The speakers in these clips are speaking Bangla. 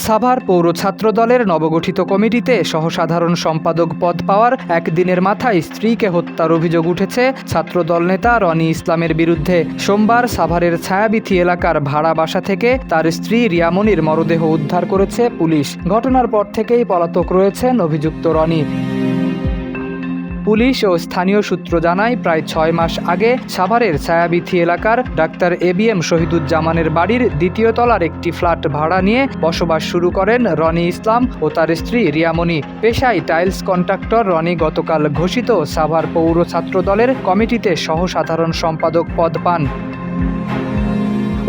সাভার পৌর ছাত্র দলের নবগঠিত কমিটিতে সহসাধারণ সম্পাদক পদ পাওয়ার একদিনের মাথায় স্ত্রীকে হত্যার অভিযোগ উঠেছে ছাত্রদল নেতা রনি ইসলামের বিরুদ্ধে। সোমবার সাভারের ছায়াবিথি এলাকার ভাড়া বাসা থেকে তার স্ত্রী রিয়ামনির মরদেহ উদ্ধার করেছে পুলিশ। ঘটনার পর থেকেই পলাতক রয়েছেন অভিযুক্ত রনি। পুলিশ ও স্থানীয় সূত্র জানায়, প্রায় ৬ মাস আগে সাভারের ছায়াবিথি এলাকার ডাক্তার ABM শহীদুজ্জামানের বাড়ির দ্বিতীয় তলার একটি ফ্ল্যাট ভাড়া নিয়ে বসবাস শুরু করেন রনি ইসলাম ও তার স্ত্রী রিয়ামনি। পেশায় টাইলস কন্ট্রাক্টর রনি গতকাল ঘোষিত সাভার পৌর ছাত্র দলের কমিটিতে সহসাধারণ সম্পাদক পদ পান।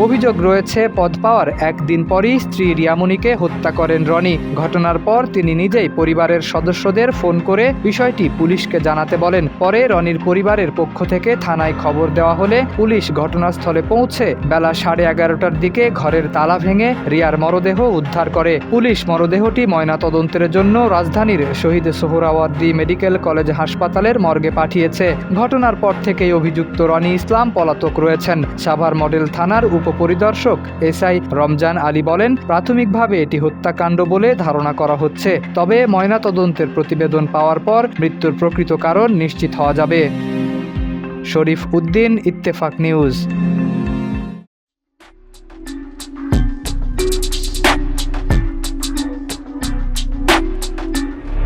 অভিযোগ রয়েছে, পদ পাওয়ার একদিন পরই স্ত্রী রিয়ামনিকে হত্যা করেন রনি। ঘটনার পর তিনি নিজেই পরিবারের সদস্যদের ফোন করে বিষয়টি পুলিশকে জানাতে বলেন। পরে রনির পরিবারের পক্ষ থেকে থানায় খবর দেওয়া হলে পুলিশ ঘটনাস্থলে পৌঁছে বেলা 11:30টার দিকে ঘরের তালা ভেঙে রিয়ার মরদেহ উদ্ধার করে। পুলিশ মরদেহটি ময়নাতদন্তের জন্য রাজধানীর শহীদ সোহরাওয়ার্দী মেডিকেল কলেজ হাসপাতালের মর্গে পাঠিয়েছে। ঘটনার পর থেকেই অভিযুক্ত রনি ইসলাম পলাতক রয়েছেন। সাভার মডেল থানার উপপরিদর্শক SI রমজান আলী বলেন, প্রাথমিকভাবে এটি হত্যাকাণ্ড বলে ধারণা করা হচ্ছে, তবে ময়নাতদন্তের প্রতিবেদন পাওয়ার পর মৃত্যুর প্রকৃত কারণ নিশ্চিত হওয়া যাবে। শরীফ উদ্দিন, ইত্তেফাক নিউজ।